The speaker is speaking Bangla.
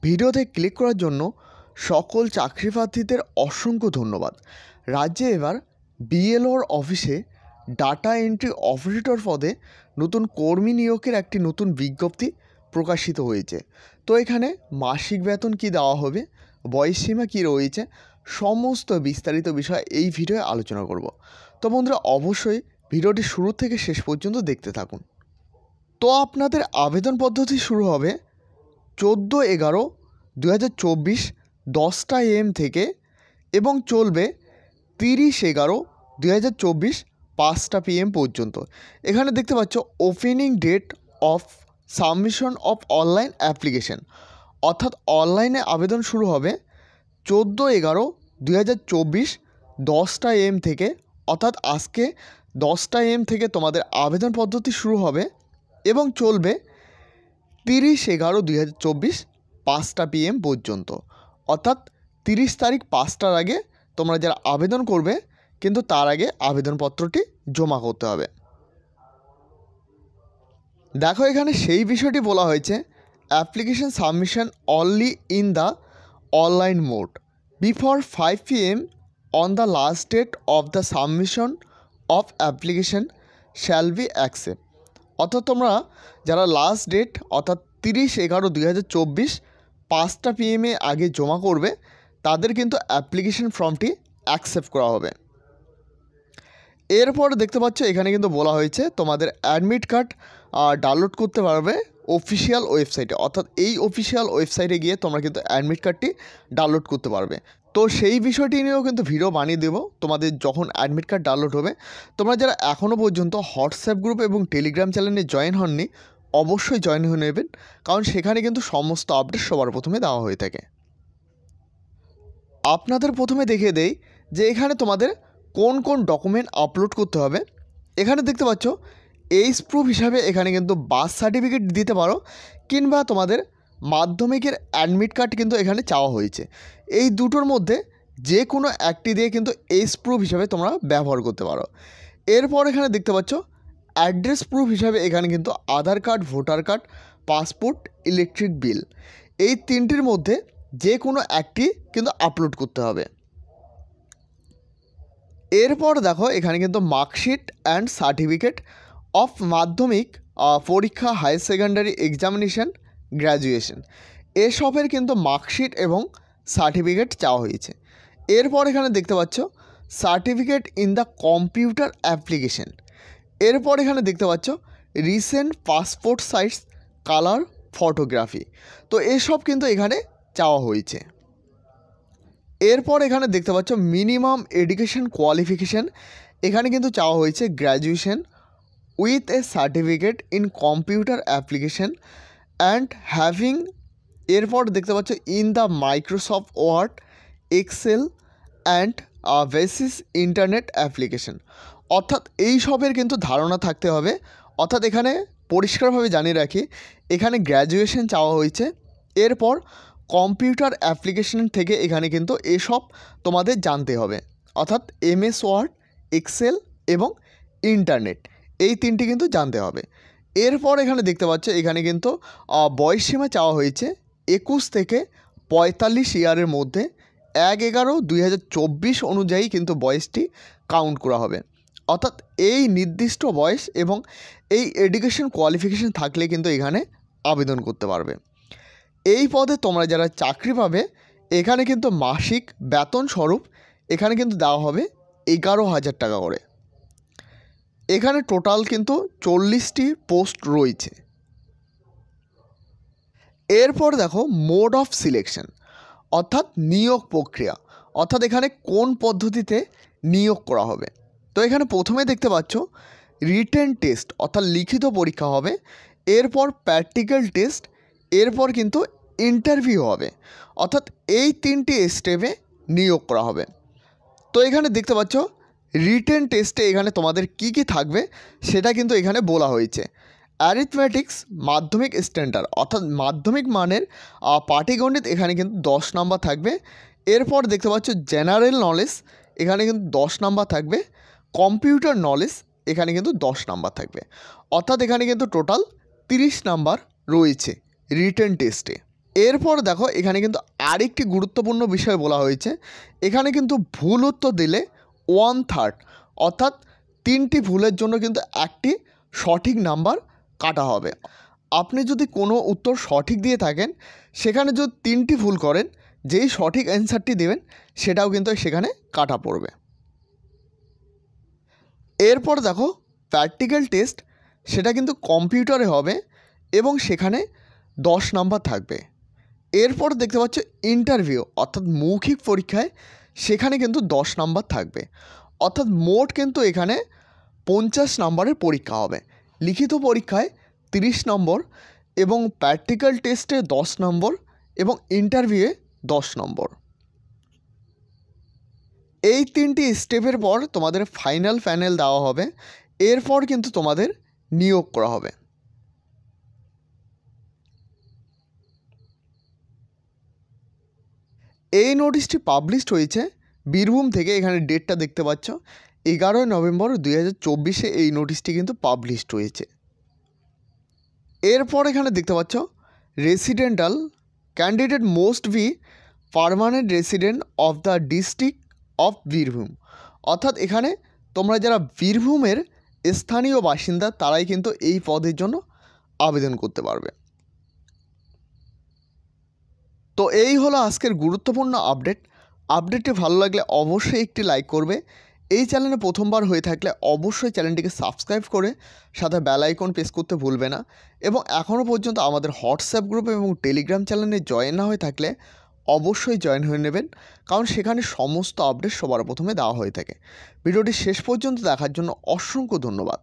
ভিডিওতে ক্লিক করার জন্য সকল চাকরি প্রার্থীদের অসংখ্য ধন্যবাদ। রাজ্যে এবার বিএলওর অফিসে ডাটা এন্ট্রি অপারেটর পদে নতুন কর্মী নিয়োগের একটি নতুন বিজ্ঞপ্তি প্রকাশিত হয়েছে। তো এখানে মাসিক বেতন কি দেওয়া হবে, বয়সসীমা কী রয়েছে, সমস্ত বিস্তারিত বিষয় এই ভিডিওয়ে আলোচনা করব। তো বন্ধুরা, অবশ্যই ভিডিওটি শুরু থেকে শেষ পর্যন্ত দেখতে থাকুন। তো আপনাদের আবেদন পদ্ধতি শুরু হবে 14/11/2024 10টা AM থেকে এবং চলবে 30/11/2024 5টা PM পর্যন্ত। এখানে দেখতে পাচ্ছ opening date of submission of online application, অর্থাৎ অনলাইনে আবেদন শুরু হবে 14/11/2024 10টা AM থেকে, অর্থাৎ আজকে 10টা AM থেকে তোমাদের আবেদন পদ্ধতি শুরু হবে এবং চলবে 30/11/2024 5টা PM পর্যন্ত। অর্থাৎ 30 তারিখ 5টার আগে তোমরা যারা আবেদন করবে, কিন্তু তার আগে আবেদনপত্রটি জমা করতে হবে। দেখো, এখানে সেই বিষয়টি বলা হয়েছে, application submission only in the online mode before 5 PM on the last date of the submission of application shall be accept. অর্থাৎ তোমরা যারা লাস্ট ডেট অর্থাৎ 30/11/2024 5টা PM আগে জমা করবে, তাদের কিন্তু অ্যাপ্লিকেশন ফর্মটি অ্যাকসেপ্ট করা হবে। এরপর দেখতে পাচ্ছ এখানে কিন্তু বলা হয়েছে তোমাদের অ্যাডমিট কার্ড ডাউনলোড করতে পারবে অফিসিয়াল ওয়েবসাইটে, অর্থাৎ এই অফিসিয়াল ওয়েবসাইটে গিয়ে তোমরা কিন্তু অ্যাডমিট কার্ডটি ডাউনলোড করতে পারবে। তো সেই বিষয়টি নিয়েও কিন্তু ভিডিও বানিয়ে দেবো তোমাদের যখন অ্যাডমিট কার্ড ডাউনলোড হবে। তোমরা যারা এখনও পর্যন্ত হোয়াটসঅ্যাপ গ্রুপ এবং টেলিগ্রাম চ্যানেলে জয়েন হননি, অবশ্যই জয়েন হয়ে নেবেন, কারণ সেখানে কিন্তু সমস্ত আপডেট সবার প্রথমে দেওয়া হয়ে থাকে। আপনাদের প্রথমে দেখিয়ে দেই যে এখানে তোমাদের কোন কোন ডকুমেন্ট আপলোড করতে হবে। এখানে দেখতে পাচ্ছ এইজ প্রুফ হিসাবে এখানে কিন্তু বার্থ সার্টিফিকেট দিতে পারো, কিংবা তোমাদের মাধ্যমিকের অ্যাডমিট কার্ড কিন্তু এখানে চাওয়া হয়েছে। এই দুটোর মধ্যে যে কোনো একটি দিয়ে কিন্তু এইজ প্রুফ হিসাবে তোমরা ব্যবহার করতে পারো। এরপর এখানে দেখতে পাচ্ছ অ্যাড্রেস প্রুফ হিসাবে এখানে কিন্তু Aadhaar card, voter card, passport, electric bill, এই তিনটির মধ্যে যে কোনো একটি কিন্তু আপলোড করতে হবে। এরপর দেখো এখানে কিন্তু মার্কশিট অ্যান্ড সার্টিফিকেট অফ মাধ্যমিক পরীক্ষা, হায়ার সেকেন্ডারি এক্সামিনেশান, গ্র্যাজুয়েশন, এসবের কিন্তু মার্কশিট এবং সার্টিফিকেট চাওয়া হয়েছে। এরপর এখানে দেখতে পাচ্ছ certificate in the computer application. এরপর এখানে দেখতে পাচ্ছ recent passport size colour photography. তো এসব কিন্তু এখানে চাওয়া হয়েছে। এরপর এখানে দেখতে পাচ্ছ মিনিমাম এডুকেশন কোয়ালিফিকেশান, এখানে কিন্তু চাওয়া হয়েছে graduation with a certificate in computer application and having. এরপর দেখতে পাচ্ছ in the Microsoft Word, Excel and basis internet application, অর্থাৎ এই সবের কিন্তু ধারণা থাকতে হবে। অর্থাৎ এখানে পরিষ্কারভাবে জানিয়ে রাখি, এখানে গ্র্যাজুয়েশন চাওয়া হয়েছে। এরপর কম্পিউটার অ্যাপ্লিকেশন থেকে এখানে কিন্তু এসব তোমাদের জানতে হবে, অর্থাৎ MS ওয়ার্ড, এক্সেল এবং ইন্টারনেট, এই তিনটি কিন্তু জানতে হবে। এরপর এখানে দেখতে পাচ্ছ এখানে কিন্তু বয়সসীমা চাওয়া হয়েছে 21 থেকে 45 ইয়ারের মধ্যে। 1/11/2024 অনুযায়ী কিন্তু বয়সটি কাউন্ট করা হবে। অর্থাৎ এই নির্দিষ্ট বয়স এবং এই এডুকেশন কোয়ালিফিকেশান থাকলে কিন্তু এখানে আবেদন করতে পারবে। এই পদে তোমরা যারা চাকরি পাবে, এখানে কিন্তু মাসিক বেতন স্বরূপ এখানে কিন্তু দেওয়া হবে 11,000 টাকা করে। এখানে টোটাল কিন্তু 40টি পোস্ট রয়েছে। এরপর দেখো মোড অফ সিলেকশন, অর্থাৎ নিয়োগ প্রক্রিয়া, অর্থাৎ এখানে কোন পদ্ধতিতে নিয়োগ করা হবে। তো এখানে প্রথমে দেখতে পাচ্ছ রিটেন টেস্ট, অর্থাৎ লিখিত পরীক্ষা হবে। এরপর প্র্যাকটিক্যাল টেস্ট, এরপর কিন্তু ইন্টারভিউ হবে। অর্থাৎ এই তিনটি স্টেপে নিয়োগ করা হবে। তো এখানে দেখতে পাচ্ছ রিটেন টেস্টে এখানে তোমাদের কি কি থাকবে সেটা কিন্তু এখানে বলা হয়েছে। অ্যারিথমেটিক্স মাধ্যমিক স্ট্যান্ডার্ড, অর্থাৎ মাধ্যমিক মানের পাটিগণিত এখানে কিন্তু 10 নাম্বার থাকবে। এরপর দেখতে পাচ্ছ জেনারেল নলেজ, এখানে কিন্তু 10 নাম্বার থাকবে। কম্পিউটার নলেজ, এখানে কিন্তু 10 নাম্বার থাকবে। অর্থাৎ এখানে কিন্তু টোটাল 30 নাম্বার রয়েছে রিটেন টেস্টে। এরপর দেখো এখানে কিন্তু আরেকটি গুরুত্বপূর্ণ বিষয় বলা হয়েছে, এখানে কিন্তু ভুল উত্তর দিলে 1/3 অর্থাৎ 3টি ভুলের জন্য কিন্তু একটি সঠিক নাম্বার কাটা হবে। আপনি যদি কোনো উত্তর সঠিক দিয়ে থাকেন, সেখানে যদি 3টি ভুল করেন, যেই সঠিক অ্যান্সারটি দেবেন সেটাও কিন্তু সেখানে কাটা পড়বে। এরপর দেখো প্র্যাকটিক্যাল টেস্ট, সেটা কিন্তু কম্পিউটারে হবে এবং সেখানে 10 নাম্বার থাকবে। এরপর দেখতে পাচ্ছ ইন্টারভিউ অর্থাৎ মৌখিক পরীক্ষায়, সেখানে কিন্তু 10 নাম্বার থাকবে, অর্থাৎ মোট কিন্তু এখানে 50 নাম্বারের পরীক্ষা হবে। লিখিত পরীক্ষায় 30 নম্বর এবং প্র্যাকটিক্যাল টেস্টে 10 নম্বর এবং ইন্টারভিউয়ে 10 নম্বর। এই 3টি স্টেপের পর তোমাদের ফাইনাল প্যানেল দেওয়া হবে, এরপর কিন্তু তোমাদের নিয়োগ করা হবে। এই নোটিশটি পাবলিশড হয়েছে বীরভূম থেকে, এখানে ডেটটা দেখতে পাচ্ছ 11 নভেম্বর 2024 এই নোটিশটি কিন্তু পাবলিশড হয়েছে। এরপর এখানে দেখতে পাচ্ছ residential candidate most be permanent resident of the district of Birbhum, অর্থাৎ এখানে তোমরা যারা বীরভূমের স্থানীয় বাসিন্দা তারাই কিন্তু এই পদের জন্য আবেদন করতে পারবে। তো এই হলো আজকের গুরুত্বপূর্ণ আপডেটটি ভালো লাগলে অবশ্যই একটি লাইক করবে। এই চ্যানেলে প্রথমবার হয়ে থাকলে অবশ্যই চ্যানেলটিকে সাবস্ক্রাইব করে সাথে বেল আইকন প্রেস করতে ভুলবে না, এবং এখনও পর্যন্ত আমাদের হোয়াটসঅ্যাপ গ্রুপ এবং টেলিগ্রাম চ্যানেলে জয়েন না হয়ে থাকলে অবশ্যই জয়েন হয়ে নেবেন, কারণ সেখানে সমস্ত আপডেট সবার প্রথমে দেওয়া হয়ে থাকে। ভিডিওটি শেষ পর্যন্ত দেখার জন্য অসংখ্য ধন্যবাদ।